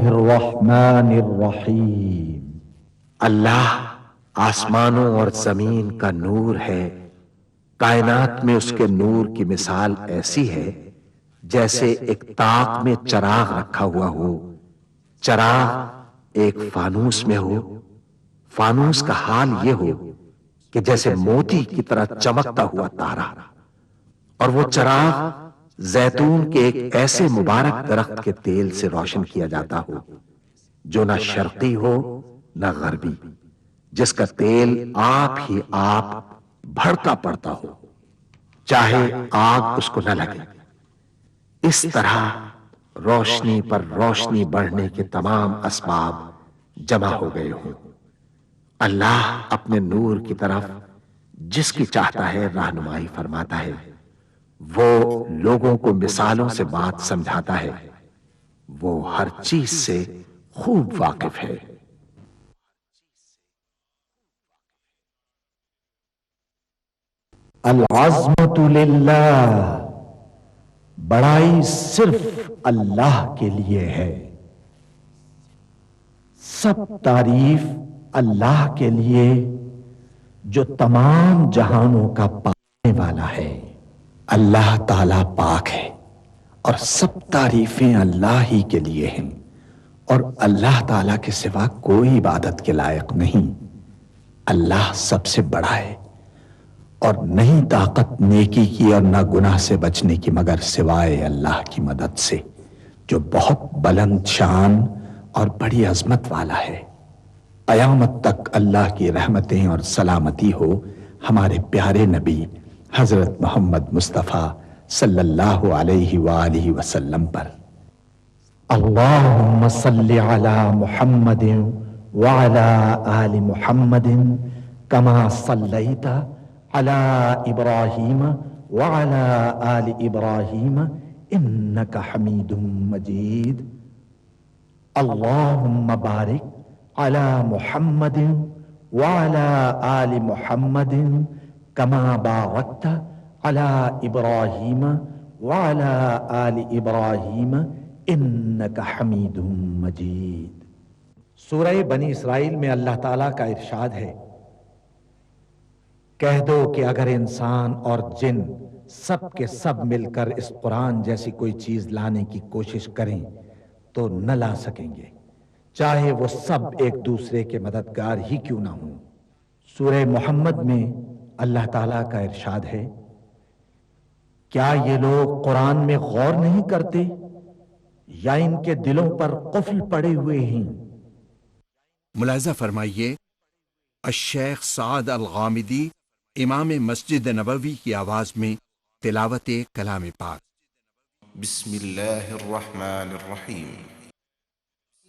الرحمن الرحیم۔ اللہ آسمانوں اور زمین کا نور ہے، کائنات میں اس کے نور کی مثال ایسی ہے جیسے ایک طاق میں چراغ رکھا ہوا ہو، چراغ ایک فانوس میں ہو، فانوس کا حال یہ ہو کہ جیسے موتی کی طرح چمکتا ہوا تارا، اور وہ چراغ زیتون کے ایک ایسے مبارک درخت کے تیل سے روشن کیا جاتا ہو جو نہ شرقی ہو نہ غربی، جس کا تیل آپ ہی آپ بھڑکا پڑتا ہو، چاہے آگ اس کو نہ لگے۔ اس طرح روشنی پر روشنی بڑھنے کے تمام اسباب جمع ہو گئے ہوں۔ اللہ اپنے نور کی طرف جس کی چاہتا ہے رہنمائی فرماتا ہے، وہ لوگوں کو مثالوں سے بات سمجھاتا ہے، وہ ہر چیز سے خوب واقف ہے۔ العظمت للہ، بڑائی صرف اللہ کے لیے ہے، سب تعریف اللہ کے لیے جو تمام جہانوں کا پانے والا ہے۔ اللہ تعالی پاک ہے اور سب تعریفیں اللہ ہی کے لیے ہیں، اور اللہ تعالی کے سوا کوئی عبادت کے لائق نہیں۔ اللہ سب سے بڑا ہے اور نہیں طاقت نیکی کی اور نہ گناہ سے بچنے کی مگر سوائے اللہ کی مدد سے، جو بہت بلند شان اور بڑی عظمت والا ہے۔ قیامت تک اللہ کی رحمتیں اور سلامتی ہو ہمارے پیارے نبی حضرت محمد مصطفیٰ صلی اللہ علیہ وآلہ وسلم پر۔ اللہم صلی علی محمد وعلی آل محمد کما صلیت علی ابراہیم وعلی آل ابراہیم انک حمید مجید۔ اللہم بارک علی محمد وعلی آل محمد کما بارکت علی ابراہیم وعلی آل ابراہیم انک حمید مجید۔ سورہ بنی اسرائیل میں اللہ تعالیٰ کا ارشاد ہے، کہہ دو کہ اگر انسان اور جن سب کے سب مل کر اس قرآن جیسی کوئی چیز لانے کی کوشش کریں تو نہ لا سکیں گے، چاہے وہ سب ایک دوسرے کے مددگار ہی کیوں نہ ہوں۔ سورہ محمد میں اللہ تعالیٰ کا ارشاد ہے، کیا یہ لوگ قرآن میں غور نہیں کرتے یا ان کے دلوں پر قفل پڑے ہوئے ہیں؟ ملاحظہ فرمائیے، الشیخ سعد الغامدی امام مسجد نبوی کی آواز میں تلاوت کلام پاک۔ بسم اللہ الرحمن الرحیم۔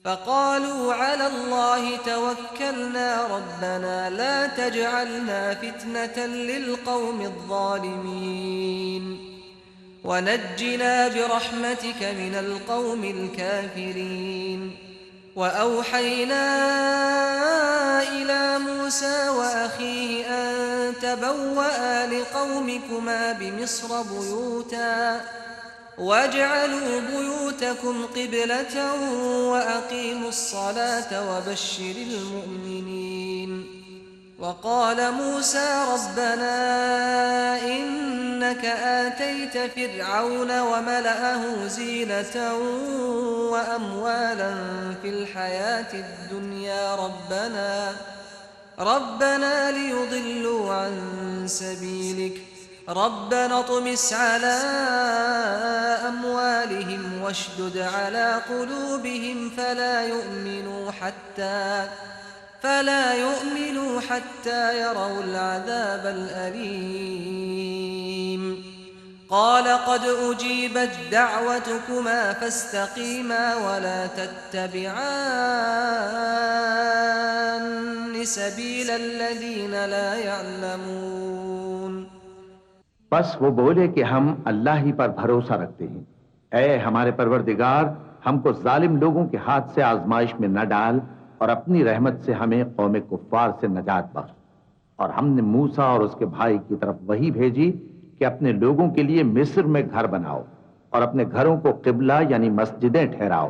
فقالوا على الله توكلنا ربنا لا تجعلنا فتنة للقوم الظالمين ونجنا برحمتك من القوم الكافرين۔ وأوحينا إلى موسى وأخيه أن تبوأ لقومكما بمصر بيوتا واجعلوا بيوتكم قبلة وأقيموا الصلاة وبشر المؤمنين۔ وقال موسى ربنا إنك آتيت فرعون وملأه زينة وأموالا في الحياة الدنيا ربنا ليضلوا عن سبيلك ربنا اطمس على أموالهم واشدد على قلوبهم فلا يؤمنوا حتى يروا العذاب الأليم۔ قال قد أجيبت دعوتكما فاستقيما ولا تتبعان سبيل الذين لا يعلمون۔ بس وہ بولے کہ ہم اللہ ہی پر بھروسہ رکھتے ہیں، اے ہمارے پروردگار ہم کو ظالم لوگوں کے ہاتھ سے آزمائش میں نہ ڈال اور اپنی رحمت سے ہمیں قوم کفار سے نجات بخش۔ اور ہم نے موسیٰ اور اس کے بھائی کی طرف وحی بھیجی کہ اپنے لوگوں کے لیے مصر میں گھر بناؤ اور اپنے گھروں کو قبلہ یعنی مسجدیں ٹھہراؤ،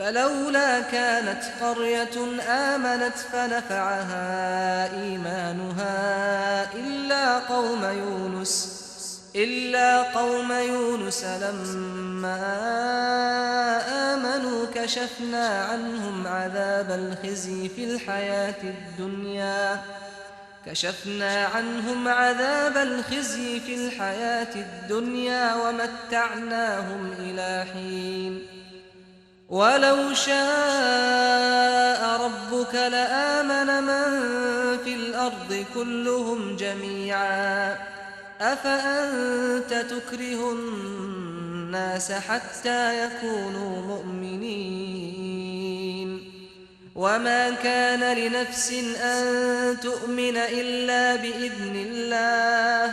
فلولا كانت قرية آمنت فنفعها إيمانها إلا قوم يونس لما آمنوا كشفنا عنهم عذاب الخزي في الحياة الدنيا ومتعناهم إلى حين ولو شاء ربك لآمن من في الأرض كلهم جميعا أفأنت تكره الناس حتى يكونوا مؤمنين وما كان لنفس أن تؤمن إلا بإذن الله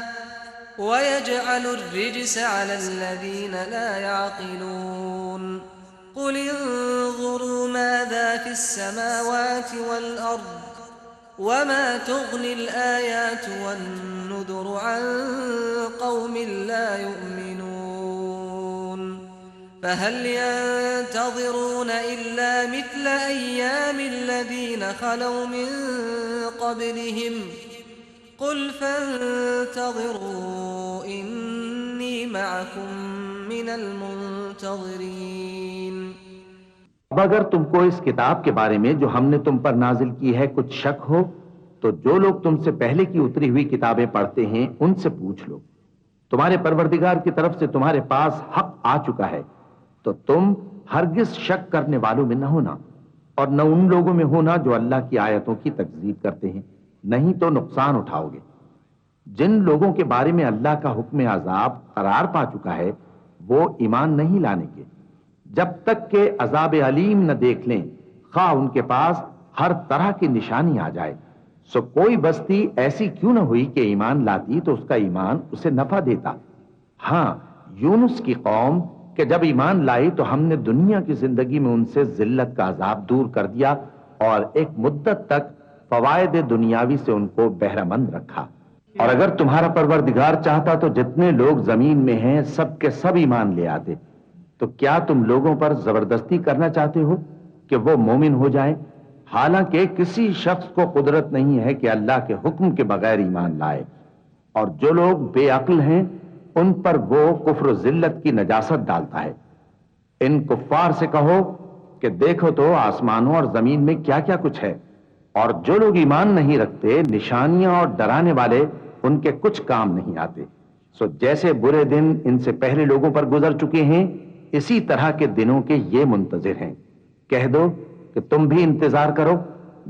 ويجعل الرجس على الذين لا يعقلون قل انظروا ماذا في السماوات والأرض وما تغني الآيات والنذر النذر عن قوم لا يؤمنون فهل ينتظرون إلا مثل أيام الذين خلوا من قبلهم قل فانتظروا إني معكم من المنتظرين۔ اب اگر تم کو اس کتاب کے بارے میں جو ہم نے تم پر نازل کی ہے کچھ شک ہو تو جو لوگ تم سے پہلے کی اتری ہوئی کتابیں پڑھتے ہیں ان سے پوچھ لو، تمہارے پروردگار کی طرف سے تمہارے پاس حق آ چکا ہے تو تم ہرگز شک کرنے والوں میں نہ ہونا اور نہ ان لوگوں میں ہونا جو اللہ کی آیتوں کی تکذیب کرتے ہیں، نہیں تو نقصان اٹھاؤ گے۔ جن لوگوں کے بارے میں اللہ کا حکم عذاب قرار پا چکا ہے وہ ایمان نہیں لانے کے جب تک کہ عذاب علیم نہ دیکھ لیں، خواہ ان کے پاس ہر طرح کی نشانی آ جائے۔ سو کوئی بستی ایسی کیوں نہ ہوئی کہ ایمان لاتی تو اس کا ایمان اسے نفع دیتا۔ ہاں، یونس کی قوم کہ جب ایمان لائی تو ہم نے دنیا کی زندگی میں ان سے ذلت کا عذاب دور کر دیا اور ایک مدت تک فوائد دنیاوی سے ان کو بہرہ مند رکھا۔ اور اگر تمہارا پروردگار چاہتا تو جتنے لوگ زمین میں ہیں سب کے سب ایمان لے آتے، تو کیا تم لوگوں پر زبردستی کرنا چاہتے ہو کہ وہ مومن ہو جائیں؟ حالانکہ کسی شخص کو قدرت نہیں ہے کہ اللہ کے حکم کے بغیر ایمان لائے، اور جو لوگ بے عقل ہیں ان پر وہ کفر و ذلت کی نجاست ڈالتا ہے۔ ان کفار سے کہو کہ دیکھو تو آسمانوں اور زمین میں کیا کیا کچھ ہے، اور جو لوگ ایمان نہیں رکھتے نشانیاں اور ڈرانے والے ان کے کچھ کام نہیں آتے۔ سو جیسے برے دن ان سے پہلے لوگوں پر گزر چکے ہیں اسی طرح کے دنوں کے یہ منتظر ہیں۔ کہہ دو کہ تم بھی انتظار کرو،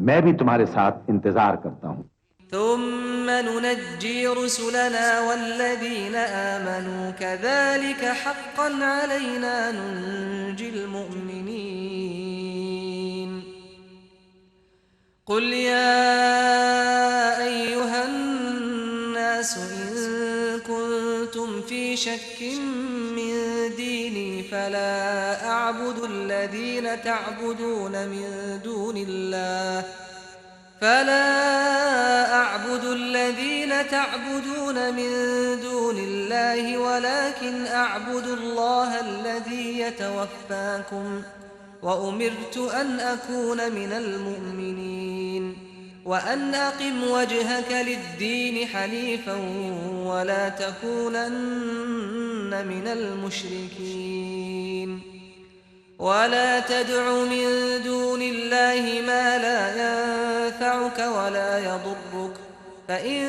میں بھی تمہارے ساتھ انتظار کرتا ہوں۔ ثم ننجي رسلنا والذين آمنوا كذلك حقا علينا ننجي المؤمنين۔ قل يا أيها الناس إن كنتم في شك من ديني فلا أعبد الذين تعبدون من دون الله ولكن أعبد الله الذي يتوفاكم وأمرت أن أكون من المؤمنين وأن أقم وجهك للدين حنيفا ولا تكونن من المشركين ولا تدع من دون الله ما لا ينفعك ولا يضرك فإن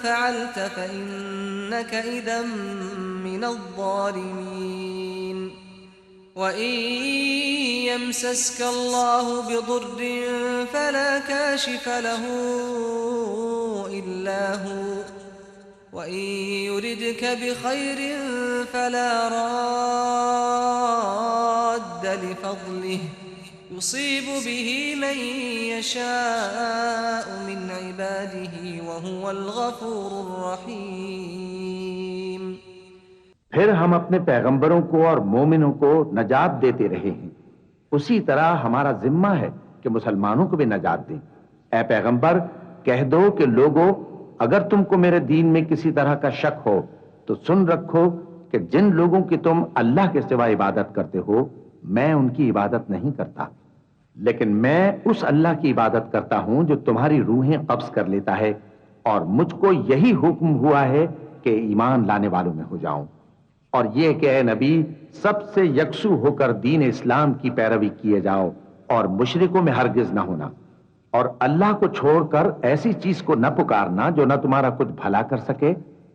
فعلت فإنك إذا من الظالمين وإن يمسسك الله بضر فلا كاشف له إلا هو وإن يردك بخير فلا راد لفضله يصيب به من يشاء من عباده وهو الغفور الرحيم۔ پھر ہم اپنے پیغمبروں کو اور مومنوں کو نجات دیتے رہے ہیں، اسی طرح ہمارا ذمہ ہے کہ مسلمانوں کو بھی نجات دیں۔ اے پیغمبر کہہ دو کہ لوگو اگر تم کو میرے دین میں کسی طرح کا شک ہو تو سن رکھو کہ جن لوگوں کی تم اللہ کے سوا عبادت کرتے ہو میں ان کی عبادت نہیں کرتا، لیکن میں اس اللہ کی عبادت کرتا ہوں جو تمہاری روحیں قبض کر لیتا ہے، اور مجھ کو یہی حکم ہوا ہے کہ ایمان لانے والوں میں ہو جاؤں، اور یہ کہ اے نبی سب سے یکسو ہو کر دین اسلام کی پیروی کیے جاؤ اور مشرکوں میں ہرگز نہ ہونا، اور اللہ کو چھوڑ کر ایسی چیز کو نہ پکارنا جو نہ تمہارا کچھ بھلا کر سکے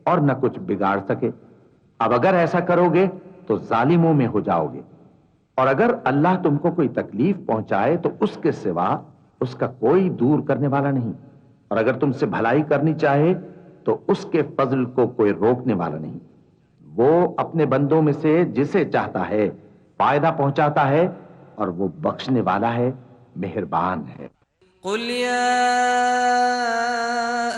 اور نہ کچھ بگاڑ سکے۔ اب اگر ایسا کرو گے تو ظالموں میں ہو جاؤ گے، اور اگر اللہ تم کو کوئی تکلیف پہنچائے تو اس کے سوا اس کا کوئی دور کرنے والا نہیں، اور اگر تم سے بھلائی کرنی چاہے تو اس کے فضل کو کوئی روکنے والا نہیں۔ وہ اپنے بندوں میں سے جسے چاہتا ہے فائدہ پہنچاتا ہے اور وہ بخشنے والا ہے، مہربان ہے۔ قل يا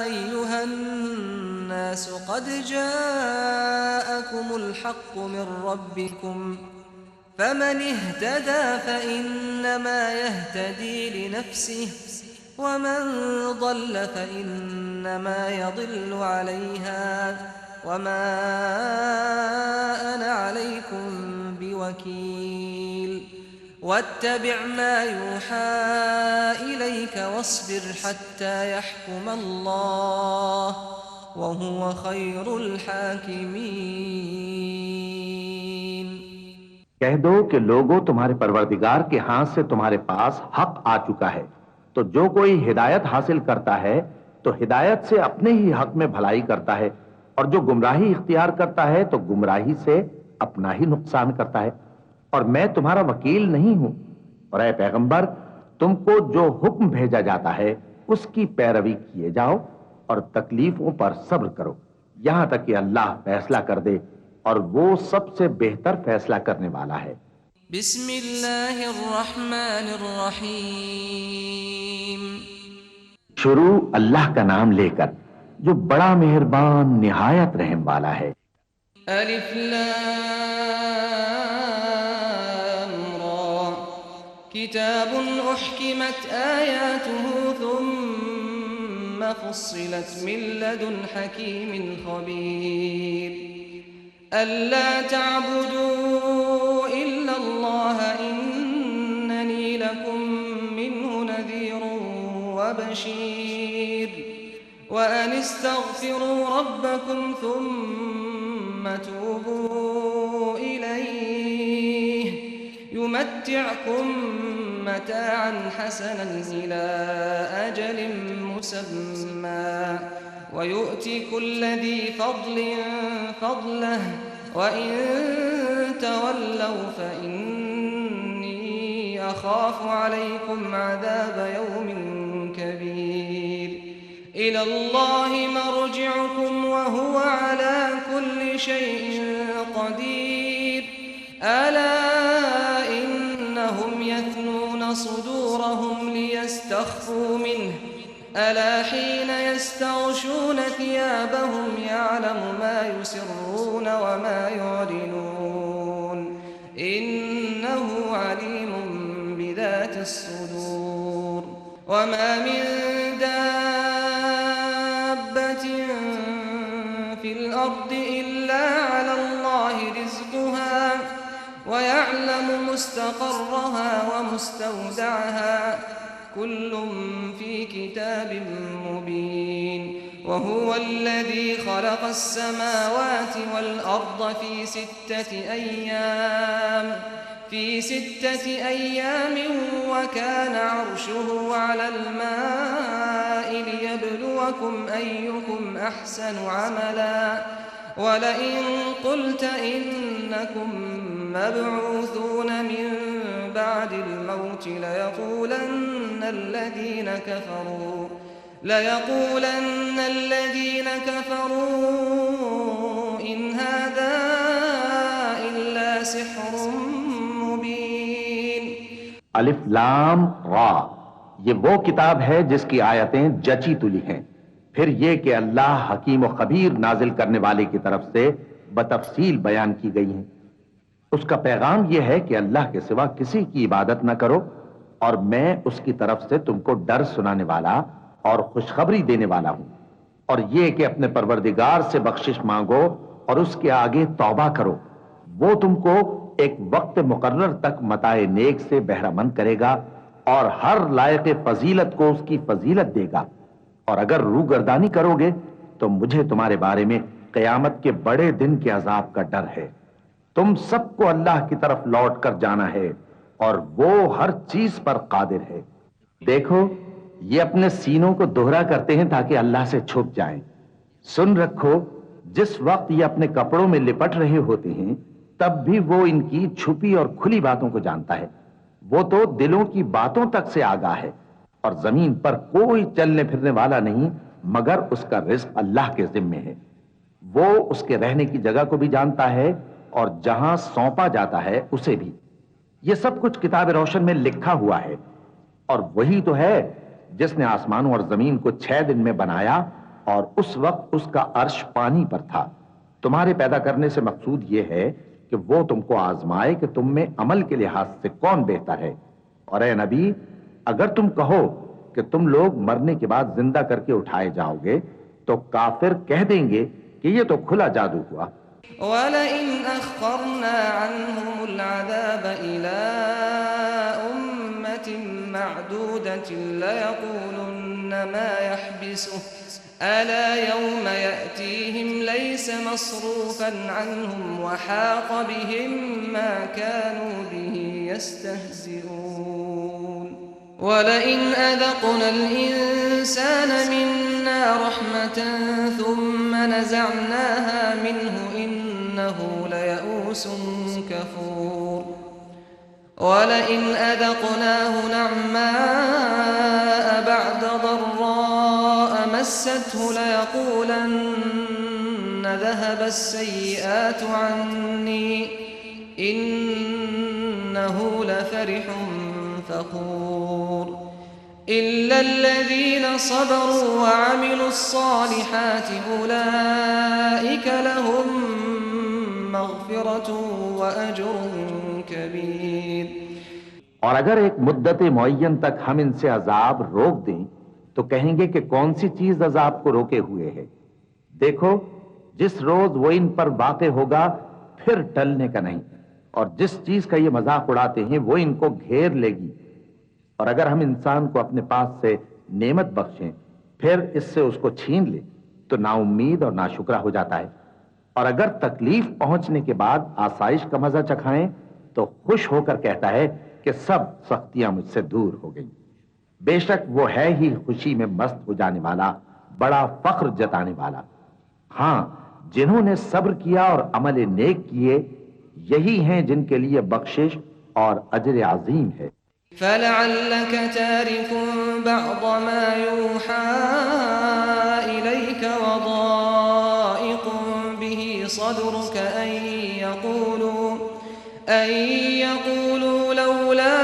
أيها الناس قد جاءكم الحق من ربكم فمن اهتدى فإنما يهتدي لنفسه ومن ضل فإنما يضل عليها وما أنا عليكم بوكيل واتبع ما يوحى إليك واصبر حتى يحكم الله وهو خير الحاكمين۔ کہہ دو کہ لوگوں تمہارے پروردگار کے ہاتھ سے تمہارے پاس حق آ چکا ہے، تو جو کوئی ہدایت حاصل کرتا ہے تو ہدایت سے اپنے ہی حق میں بھلائی کرتا ہے، اور جو گمراہی اختیار کرتا ہے تو گمراہی سے اپنا ہی نقصان کرتا ہے، اور میں تمہارا وکیل نہیں ہوں۔ اور اے پیغمبر، تم کو جو حکم بھیجا جاتا ہے اس کی پیروی کیے جاؤ اور تکلیفوں پر صبر کرو یہاں تک کہ اللہ فیصلہ کر دے، اور وہ سب سے بہتر فیصلہ کرنے والا ہے۔ بسم اللہ الرحمن الرحیم۔ شروع اللہ کا نام لے کر جو بڑا مہربان نہایت رحم والا ہے۔ الف لام را کتاب احکمت آیاته ثم فصلت من لدن حکیم خبیر ألا تعبدوا إلا الله إنني لكم منه نذير وبشير وأن استغفروا ربكم ثم توبوا إليه يمتعكم متاعا حسنا إلى أجل مسمى ويؤتي كل ذي فضل فضله وإن تولوا فإني أخاف عليكم عذاب يوم كبير إلى الله مرجعكم وهو على كل شيء قدير ألا إنهم يثنون صدورهم ليستخفوا منه ألا حين يستغشون ثيابهم يعلم ما يسرون وما يعلنون إنه عليم بذات الصدور وما من دابة في الأرض إلا على الله رزقها ويعلم مستقرها ومستودعها كل في كتاب مبين وهو الذي خلق السماوات والأرض في ستة أيام وكان عرشه على الماء ليبلوكم أيكم أحسن عملا ولئن قلت إنكم مبعوثون من بعد الموت ليقولن الذين كفروا إن هذا إلا سحر مبين۔ الف لام را، یہ وہ کتاب ہے جس کی آیتیں جچی تلی ہیں، پھر یہ کہ اللہ حکیم و خبیر نازل کرنے والے کی طرف سے بتفصیل بیان کی گئی ہیں۔ اس کا پیغام یہ ہے کہ اللہ کے سوا کسی کی عبادت نہ کرو، اور میں اس کی طرف سے تم کو ڈر سنانے والا اور خوشخبری دینے والا ہوں، اور یہ کہ اپنے پروردگار سے بخشش مانگو اور اس کے آگے توبہ کرو، وہ تم کو ایک وقت مقرر تک متاع نیک سے بہرہ مند کرے گا اور ہر لائق فضیلت کو اس کی فضیلت دے گا، اور اگر روگردانی کرو گے تو مجھے تمہارے بارے میں قیامت کے بڑے دن کے عذاب کا ڈر ہے۔ تم سب کو اللہ کی طرف لوٹ کر جانا ہے اور وہ ہر چیز پر قادر ہے۔ دیکھو، یہ اپنے سینوں کو دوہرا کرتے ہیں تاکہ اللہ سے چھپ جائیں۔ سن رکھو، جس وقت یہ اپنے کپڑوں میں لپٹ رہے ہوتے ہیں تب بھی وہ ان کی چھپی اور کھلی باتوں کو جانتا ہے۔ وہ تو دلوں کی باتوں تک سے آگاہ ہے، اور زمین پر کوئی چلنے پھرنے والا نہیں مگر اس کا رزق اللہ کے ذمے ہے۔ وہ اس کے رہنے کی جگہ کو بھی جانتا ہے اور جہاں سونپا جاتا ہے اسے بھی۔ یہ سب کچھ کتاب روشن میں لکھا ہوا ہے، اور وہی تو ہے جس نے آسمانوں اور زمین کو 6 دن میں بنایا، اور اس وقت اس کا عرش پانی پر تھا۔ تمہارے پیدا کرنے سے مقصود یہ ہے کہ وہ تم کو آزمائے کہ تم میں عمل کے لحاظ سے کون بہتر ہے۔ اور اے نبی، اگر تم کہو کہ تم لوگ مرنے کے بعد زندہ کر کے اٹھائے جاؤ گے تو کافر کہہ دیں گے کہ یہ تو کھلا جادو ہوا. وَلَئِنْ أَخَّرْنَا عَنْهُمُ الْعَذَابَ إِلَىٰ أُمَّةٍ مَّعْدُودَةٍ لَّيَقُولُنَّ مَا يَحْبِسُهُ أَلَا يَوْمَ يَأْتِيهِمْ لَيْسَ مَصْرُوفًا عَنْهُمْ وَحَاقَ بِهِم مَّا كَانُوا بِهِ يَسْتَهْزِئُونَ. وَلَئِنْ أَذَقْنَا الْإِنسَانَ مِنَّا رَحْمَةً ثُمَّ نَزَعْنَاهَا مِنْهُ إِنَّهُ لَيَئُوسٌ كَفُورٌ. وَلَئِنْ أَذَقْنَاهُ نَعْمَاءَ بَعْدَ ضَرَّاءَ مَسَّتْهُ لَيَقُولَنَّ ذَهَبَ السَّيِّئَاتُ عَنِّي إِنَّهُ لَفَرِحٌ فخور. إلا الذين صبروا وعملوا الصالحات أولئك لهم مغفرة وأجر كبير. اور اگر ایک مدت معین تک ہم ان سے عذاب روک دیں تو کہیں گے کہ کون سی چیز عذاب کو روکے ہوئے ہے. دیکھو جس روز وہ ان پر واقع ہوگا پھر ٹلنے کا نہیں، اور جس چیز کا یہ مذاق اڑاتے ہیں وہ ان کو گھیر لے گی. اور اگر ہم انسان کو اپنے پاس سے نعمت بخشیں پھر اس سے اس کو چھین لے تو نا امید اور ناشکرا ہو جاتا ہے. اور اگر تکلیف پہنچنے کے بعد آسائش کا مزہ چکھائیں تو خوش ہو کر کہتا ہے کہ سب سختیاں مجھ سے دور ہو گئی. بے شک وہ ہے ہی خوشی میں مست ہو جانے والا، بڑا فخر جتانے والا. ہاں جنہوں نے صبر کیا اور عمل نیک کیے یہی ہیں جن کے لیے بخشش اور اجر عظیم ہے. فَلَعَلَّكَ تَارِكٌ بَعْضَ مَا يُوحَىٰ إِلَيْكَ وَضَائِقٌ بِهِ صَدْرُكَ أَن يَقُولُوا لَوْلَا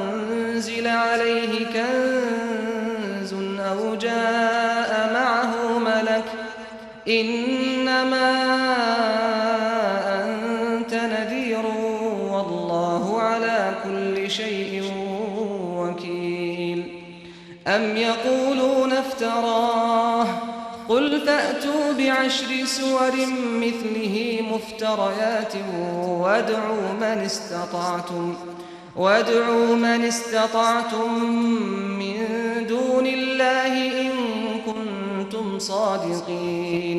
أُنزِلَ عَلَيْهِ كَنزٌ أَوْ جَاءَ مَعَهُ مَلَكٌ إِنَّمَا أَنتَ نَذِيرٌ وَاللَّهُ عَلَى كُلِّ شَيْءٍ وَكِيلٌ. أَمْ يَقُولُونَ افْتَرَاهُ قُلْ فَأْتُوا بِعَشْرِ سُوَرٍ مِّثْلِهِ مُفْتَرَيَاتٍ وَادْعُوا مَنِ اسْتَطَعْتُم مِّن دُونِ اللَّهِ إِن كُنتُمْ صَادِقِينَ.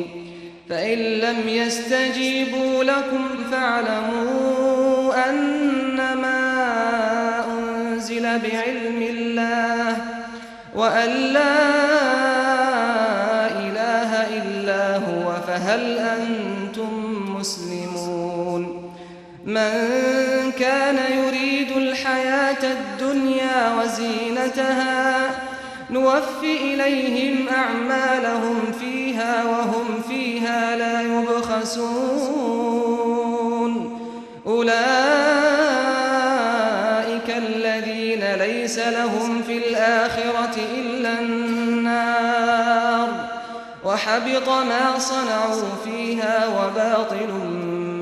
فَإِن لَّمْ يَسْتَجِيبُوا لَكُمْ فَاعْلَمُوا أَنَّمَا أُنزِلَ بِعِلْمِ اللَّهِ وَأَن لَّا إِلَٰهَ إِلَّا هُوَ فَهَلْ أَنتُم مُّسْلِمُونَ. مَن كَانَ يُرِيدُ الْحَيَاةَ الدُّنْيَا وَزِينَتَهَا نُوَفِّ إِلَيْهِمْ أَعْمَالَهُمْ فِيهَا وَهُمْ فِيهَا لَا يُبْخَسُونَ. أُولَٰئِكَ الَّذِينَ لَيْسَ لَهُمْ فِي الْآخِرَةِ إِلَّا النَّارُ وَحَبِطَ مَا صَنَعُوا فِيهَا وَبَاطِلٌ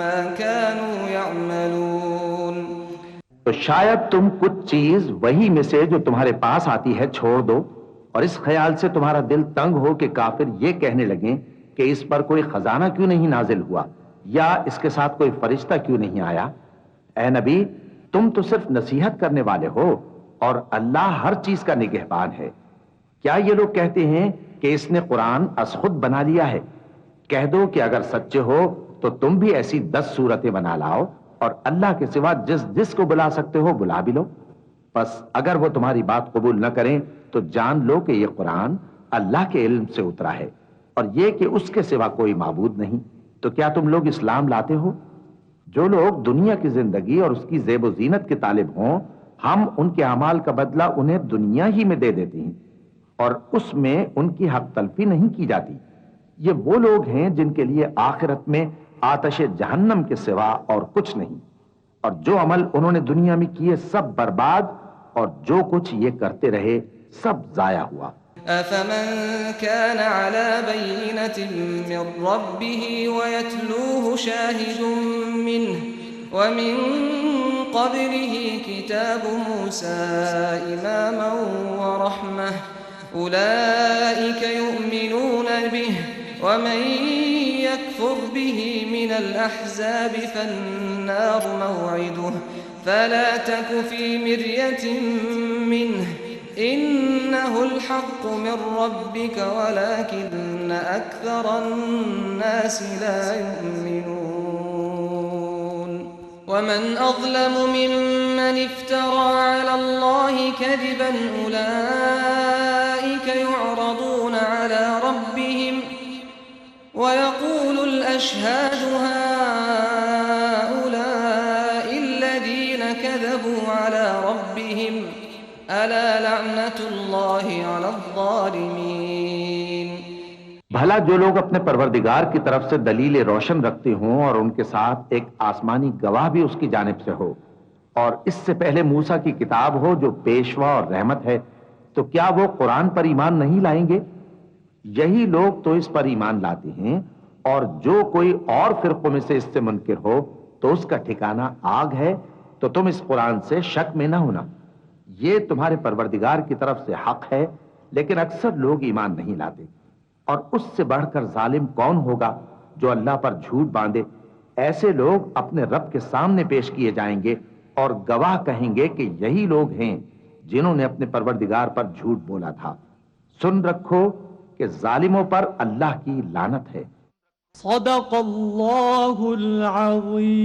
مَّا كَانُوا يَعْمَلُونَ. تو شاید تم کچھ چیز وہی میں سے جو تمہارے پاس آتی ہے چھوڑ دو اور اس خیال سے تمہارا دل تنگ ہو کہ کافر یہ کہنے لگیں کہ اس پر کوئی خزانہ کیوں نہیں نازل ہوا یا اس کے ساتھ کوئی فرشتہ کیوں نہیں آیا. اے نبی تم تو صرف نصیحت کرنے والے ہو اور اللہ ہر چیز کا نگہبان ہے. کیا یہ لوگ کہتے ہیں کہ اس نے قرآن از خود بنا لیا ہے؟ کہہ دو کہ اگر سچے ہو تو تم بھی ایسی 10 صورتیں بنا لاؤ اور اللہ کے سوا جس کو بلا سکتے ہو بلا بھی لو. بس اگر وہ تمہاری بات قبول نہ کریں تو جان لو کہ یہ قرآن اللہ کے علم سے اترا ہے اور یہ کہ اس کے سوا کوئی معبود نہیں. تو کیا تم لوگ اسلام لاتے ہو؟ جو لوگ دنیا کی زندگی اور اس کی زیب و زینت کے طالب ہوں ہم ان کے اعمال کا بدلہ انہیں دنیا ہی میں دے دیتے ہیں اور اس میں ان کی حق تلفی نہیں کی جاتی. یہ وہ لوگ ہیں جن کے لیے آخرت میں آتش جہنم کے سوا اور کچھ نہیں، اور جو عمل انہوں نے دنیا میں کیے سب برباد اور جو کچھ یہ کرتے رہے سب ضائع ہوا. أَفَمَن كَانَ عَلَى بَيِّنَةٍ مِّن رَّبِّهِ وَيَتْلُوهُ شَاهِدٌ مِّنْهُ ومن قبله كتاب موسى إماما ورحمة أولئك يؤمنون به ومن يكفر به من الأحزاب فالنار موعده فلا تك في مرية منه إنه الحق من ربك ولكن أكثر الناس لا يؤمنون ومن أظلم ممن افترى على الله كذبا أولئك يعرضون على ربهم ويقول الأشهاد هؤلاء الذين كذبوا على ربهم ألا لعنة الله على الظالمين. بھلا جو لوگ اپنے پروردگار کی طرف سے دلیل روشن رکھتے ہوں اور ان کے ساتھ ایک آسمانی گواہ بھی اس کی جانب سے ہو اور اس سے پہلے موسیٰ کی کتاب ہو جو پیشوا اور رحمت ہے، تو کیا وہ قرآن پر ایمان نہیں لائیں گے؟ یہی لوگ تو اس پر ایمان لاتے ہیں، اور جو کوئی اور فرقوں میں سے اس سے منکر ہو تو اس کا ٹھکانہ آگ ہے. تو تم اس قرآن سے شک میں نہ ہونا، یہ تمہارے پروردگار کی طرف سے حق ہے، لیکن اکثر لوگ ایمان نہیں لاتے. اور اس سے بڑھ کر ظالم کون ہوگا جو اللہ پر جھوٹ باندھے؟ ایسے لوگ اپنے رب کے سامنے پیش کیے جائیں گے اور گواہ کہیں گے کہ یہی لوگ ہیں جنہوں نے اپنے پروردگار پر جھوٹ بولا تھا. سن رکھو کہ ظالموں پر اللہ کی لعنت ہے. صدق اللہ العظیم.